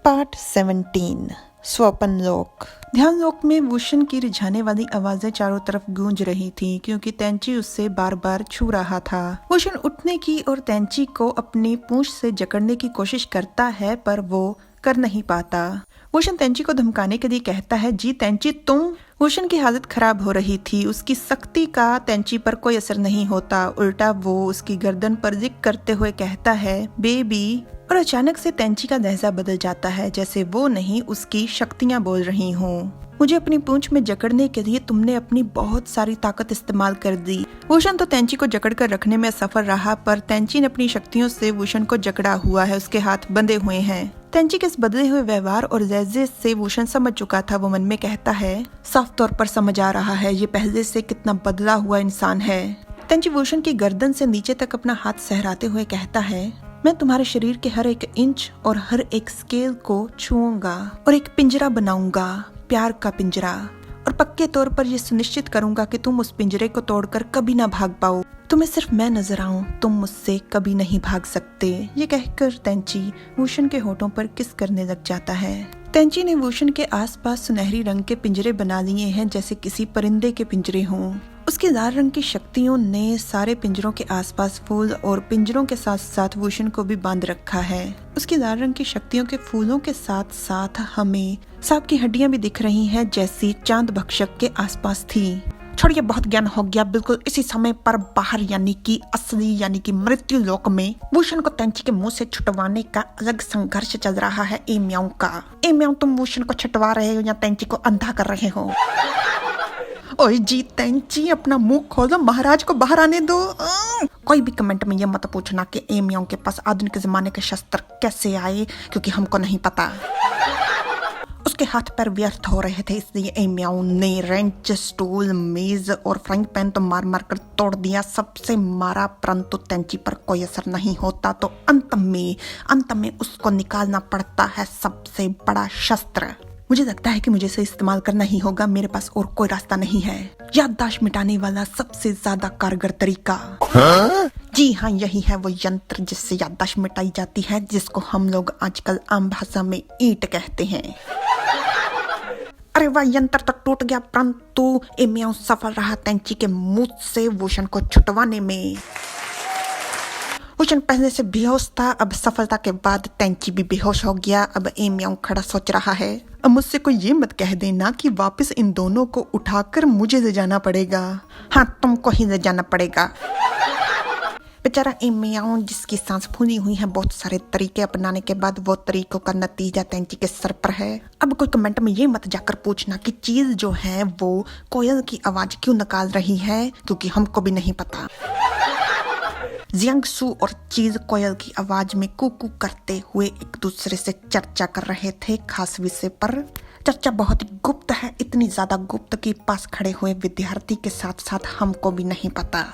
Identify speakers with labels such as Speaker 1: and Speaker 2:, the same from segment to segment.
Speaker 1: Part 17 स्वप्न लोक। ध्यान लोक में वुशन की रिझाने वाली आवाजें चारों तरफ गूंज रही थी क्योंकि तेंची उससे बार बार छू रहा था। वुशन उठने की और तेंची को अपनी पूंछ से जकड़ने की कोशिश करता है पर वो कर नहीं पाता। वुशन तेंची को धमकाने के लिए कहता है, जी तेंची तुम। वुशन की हालत खराब हो रही थी। उसकी सख्ती का तेंची पर कोई असर नहीं होता, उल्टा वो उसकी गर्दन पर जिक करते हुए कहता है, बेबी। और अचानक से तेंची का लहजा बदल जाता है, जैसे वो नहीं उसकी शक्तियां बोल रही हों। मुझे अपनी पूंछ में जकड़ने के लिए तुमने अपनी बहुत सारी ताकत इस्तेमाल कर दी। वुशन तो तेंची को जकड़ कर रखने में सफल रहा, पर तेंची ने अपनी शक्तियों से वुशन को जकड़ा हुआ है, उसके हाथ बंधे हुए हैं। तेंची के इस बदले हुए व्यवहार और लहजे से वुशन समझ चुका था। वो मन में कहता है, साफ तौर पर समझ आ रहा है ये पहले से कितना बदला हुआ इंसान है। तेंची वुशन की गर्दन से नीचे तक अपना हाथ सहराते हुए कहता है, मैं तुम्हारे शरीर के हर एक इंच और हर एक स्केल को छुऊंगा और एक पिंजरा बनाऊंगा, प्यार का पिंजरा, और पक्के तौर पर यह सुनिश्चित करूंगा कि तुम उस पिंजरे को तोड़कर कभी ना भाग पाओ। तुम्हें सिर्फ मैं नजर आऊं, तुम मुझसे कभी नहीं भाग सकते। ये कहकर तेंची वुशन के होठों पर किस करने लग जाता है। तेंची ने वुशन के आसपास सुनहरी रंग के पिंजरे बना लिए हैं, जैसे किसी परिंदे के पिंजरे हों। उसकी लाल रंग की शक्तियों ने सारे पिंजरों के आसपास फूल और पिंजरों के साथ साथ वुशन को भी बांध रखा है। उसकी लाल रंग की शक्तियों के फूलों के साथ साथ हमें सांप की हड्डियां भी दिख रही हैं, जैसी चांद भक्षक के आसपास थी। छोड़िए, बहुत ज्ञान हो गया। बिल्कुल इसी समय पर बाहर यानी कि असली यानी कि मृत्यु लोक में वुशन को तेंची के मुंह से छुटवाने का अलग संघर्ष चल रहा है। ए म्याऊ का। ए म्याऊ, तुम वुशन को छुटवा रहे हो या तेंची को अंधा कर रहे हो? ओए जी तेंची, अपना मुंह खोलो, महाराज को बाहर आने दो। कोई भी कमेंट में ये मत पूछना कि ए म्याऊ के पास आधुनिक जमाने के शस्त्र कैसे आए, क्योंकि हमको नहीं पता। उसके हाथ पैर व्यर्थ हो रहे थे, इसलिए ए म्याऊ ने रेंच, स्टूल, मेज और फ्राइंग पैन तो मार मार कर तोड़ दिया। सबसे मारा, परंतु तेंची पर कोई असर नहीं होता। तो अंत में उसको निकालना पड़ता है सबसे बड़ा शस्त्र। मुझे लगता है कि मुझे इसे इस्तेमाल करना ही होगा, मेरे पास और कोई रास्ता नहीं है। याददाश्त मिटाने वाला सबसे ज्यादा कारगर तरीका। जी हाँ, यही है वो यंत्र जिससे याददाश्त मिटाई जाती है, जिसको हम लोग आजकल आम भाषा में ईंट कहते हैं। अरे वाह, यंत्र तो टूट गया, परंतु ए म्याऊ सफल रहा तेंची के मुंह से वुशन को छुटवाने में। वुशन पहले से बेहोश था, अब सफलता के बाद तेंची भी बेहोश हो गया। अब ए म्याऊ खड़ा सोच रहा है, अब मुझसे कोई ये मत कह देना कि वापस इन दोनों को उठाकर मुझे ले जाना पड़ेगा। हाँ, तुमको ही ले जाना पड़ेगा। बेचारा ए म्याऊ, जिसकी सांस फूली हुई है, बहुत सारे तरीके अपनाने के बाद वो तरीकों का नतीजा तेंची के सर पर है। अब कोई कमेंट में ये मत जाकर पूछना कि चीज जो है वो कोयल की आवाज क्यों निकाल रही है, क्योंकि हमको भी नहीं पता। जियांगसू और चीज कोयल की आवाज में कुकू करते हुए एक दूसरे से चर्चा कर रहे थे खास विषय पर। चर्चा बहुत ही गुप्त है, इतनी ज्यादा गुप्त कि पास खड़े हुए विद्यार्थी के साथ साथ हमको भी नहीं पता।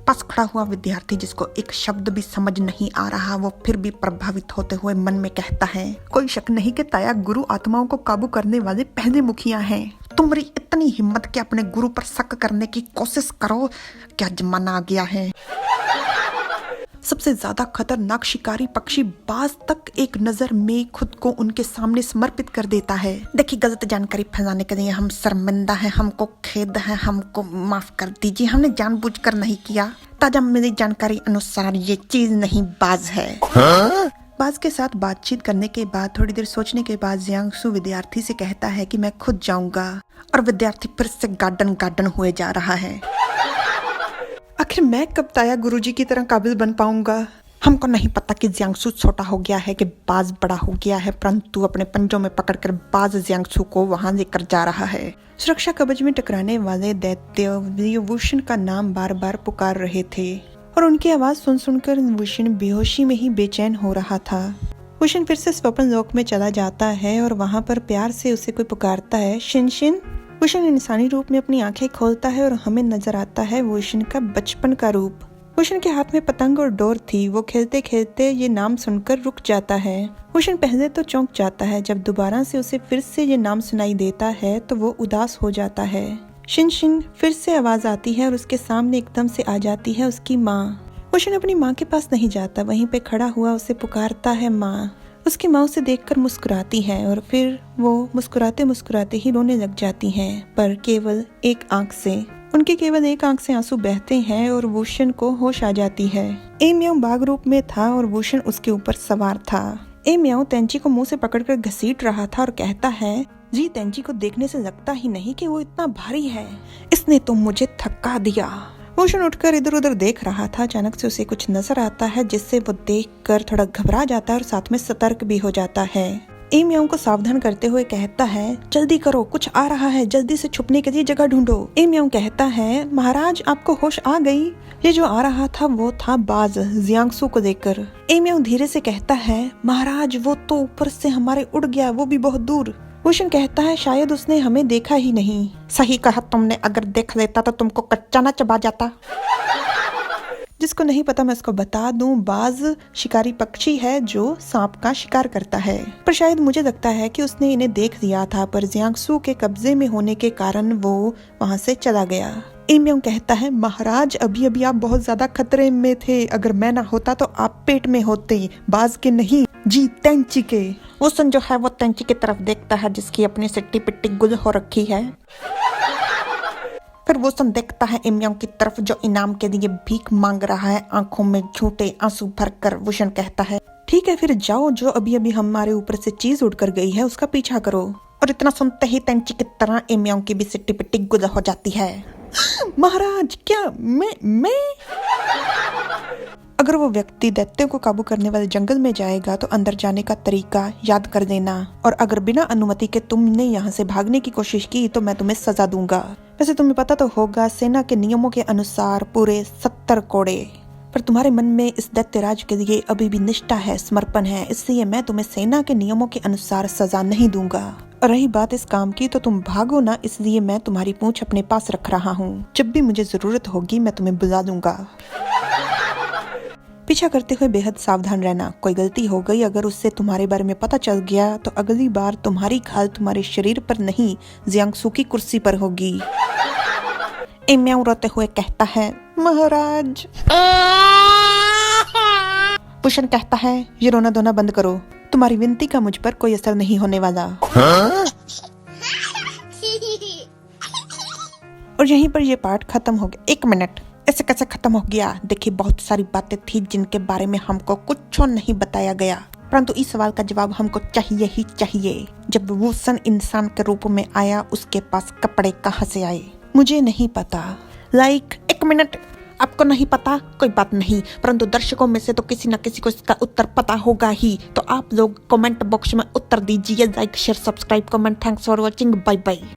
Speaker 1: पास खड़ा हुआ विद्यार्थी, जिसको एक शब्द भी समझ नहीं आ रहा, वो फिर भी प्रभावित होते हुए मन में कहता है, कोई शक नहीं कि ताया गुरु आत्माओं को काबू करने वाले पहले मुखिया हैं। तुम्हारी इतनी हिम्मत कि अपने गुरु पर शक करने की कोशिश करो, क्या जमाना आ गया है। सबसे ज्यादा खतरनाक शिकारी पक्षी बाज तक एक नजर में खुद को उनके सामने समर्पित कर देता है। देखिए, गलत जानकारी फैलाने के लिए हम शर्मिंदा हैं, हमको खेद है, हमको माफ कर दीजिए, हमने जानबूझकर नहीं किया। ताजा मिली जानकारी अनुसार ये चीज नहीं, बाज है। बाज के साथ बातचीत करने के बाद थोड़ी देर सोचने के बाद जियांगसू विद्यार्थी से कहता है कि मैं खुद जाऊंगा, और विद्यार्थी फिर से गार्डन हुए जा रहा है। आखिर मैं कब ताया गुरुजी की तरह काबिल बन पाऊंगा? हमको नहीं पता कि जियांगसू छोटा हो गया है कि बाज बड़ा हो गया है, परंतु अपने पंजों में पकड़कर बाज जियांगसू को वहां लेकर जा रहा है। सुरक्षा कवच में टकराने वाले दैत्य वुशन का नाम बार बार पुकार रहे थे, और उनकी आवाज सुनकर वुशन बेहोशी में ही बेचैन हो रहा था। वुशन फिर से स्वप्न लोक में चला जाता है और वहां पर प्यार से उसे कोई पुकारता है, शिन। वुशन इंसानी रूप में अपनी आंखें खोलता है और हमें नजर आता है वुशन का बचपन का रूप। वुशन के हाथ में पतंग और डोर थी। वो खेलते खेलते ये नाम सुनकर रुक जाता है। वुशन पहले तो चौंक जाता है, जब दोबारा से उसे फिर से ये नाम सुनाई देता है तो वो उदास हो जाता है। शिन। फिर से आवाज आती है और उसके सामने एकदम से आ जाती है उसकी माँ। वुशन अपनी माँ के पास नहीं जाता, वहीं पे खड़ा हुआ उसे पुकारता है, माँ। उसकी माँ उसे देखकर मुस्कुराती है और फिर वो मुस्कुराते मुस्कुराते ही रोने लग जाती हैं, पर केवल एक आंख से। उनके केवल एक आंख से आंसू बहते हैं और वुशन को होश आ जाती है। ए म्याऊ बाघ रूप में था और वुशन उसके ऊपर सवार था। ए म्याऊ तेंची को मुंह से पकड़कर घसीट रहा था और कहता है, जी तेंची को देखने से लगता ही नहीं कि वो इतना भारी है, इसने तो मुझे थका दिया। वुशन उठकर इधर उधर देख रहा था। अचानक से उसे कुछ नजर आता है जिससे वो देखकर थोड़ा घबरा जाता है और साथ में सतर्क भी हो जाता है। ए म्याऊ को सावधान करते हुए कहता है, जल्दी करो, कुछ आ रहा है, जल्दी से छुपने के लिए जगह ढूंढो। ए म्याऊ कहता है, महाराज आपको होश आ गई? ये जो आ रहा था वो था बाज जियांगसू को देखकर। ए म्याऊ धीरे से कहता है, महाराज वो तो ऊपर से हमारे उड़ गया, वो भी बहुत दूर। वुशन कहता है, शायद उसने हमें देखा ही नहीं। सही कहा तुमने, अगर देख लेता तो तुमको कच्चा ना चबा जाता। जिसको नहीं पता मैं इसको बता दूं, बाज शिकारी पक्षी है जो सांप का शिकार करता है। पर शायद मुझे लगता है कि उसने इन्हें देख लिया था, पर जियांगसू के कब्जे में होने के कारण वो वहां से चला गया। ए म्याऊ कहता है, महाराज अभी अभी आप बहुत ज्यादा खतरे में थे, अगर मैं ना होता तो आप पेट में होते, बाज के नहीं, जी तेंची के। वुशन जो है वो तेंची की तरफ देखता है जिसकी अपनी सिट्टी पिट्टी गुल हो रखी है। फिर वुशन देखता है ए म्याऊ की तरफ जो इनाम के लिए भीख मांग रहा है, आंखों में झूठे आंसू भरकर। वुशन कहता है, ठीक है फिर जाओ, जो अभी अभी हमारे ऊपर से चीज उड़कर गई है उसका पीछा करो। और इतना सुनते ही तेंची की तरह ए म्याऊ की भी सिट्टी पिट्टी गुल हो जाती है। महाराज क्या मैं अगर वो व्यक्ति दैत्यों को काबू करने वाले जंगल में जाएगा तो अंदर जाने का तरीका याद कर देना, और अगर बिना अनुमति के तुमने यहाँ से भागने की कोशिश की तो मैं तुम्हें सजा दूंगा। वैसे तुम्हें पता तो होगा, सेना के नियमों के अनुसार पूरे 70 कोड़े, पर तुम्हारे मन में इस दैत्यराज के लिए अभी भी निष्ठा है, समर्पण है, इसलिए मैं तुम्हें सेना के नियमों के अनुसार सजा नहीं दूंगा। और रही बात इस काम की, तो तुम भागो ना, इसलिए मैं तुम्हारी पूंछ अपने पास रख रहा हूँ। जब भी मुझे जरूरत होगी मैं तुम्हें बुला लूंगा। पीछा करते हुए बेहद सावधान रहना, कोई गलती हो गई अगर उससे तुम्हारे बारे में पता चल गया तो अगली बार तुम्हारी खाल तुम्हारे शरीर पर नहीं, जियांगसू की कुर्सी पर होगी। ए म्याऊ रोते हुए कहता है, महाराज। वुशन कहता है, ये रोना धोना बंद करो, तुम्हारी विनती का मुझ पर कोई असर नहीं होने वाला। और यहीं पर ये पार्ट खत्म हो गया। 1 मिनट, ऐसे कैसे खत्म हो गया? देखिए बहुत सारी बातें थी जिनके बारे में हमको कुछ नहीं बताया गया, परंतु इस सवाल का जवाब हमको चाहिए ही चाहिए। जब वुशन इंसान के रूप में आया, उसके पास कपड़े कहाँ से आए? मुझे नहीं पता। 1 मिनट, आपको नहीं पता कोई बात नहीं, परंतु दर्शकों में से तो किसी न किसी को इसका उत्तर पता होगा ही। तो आप लोग कमेंट बॉक्स में उत्तर दीजिए। Like share subscribe comment. Thanks for watching, bye bye.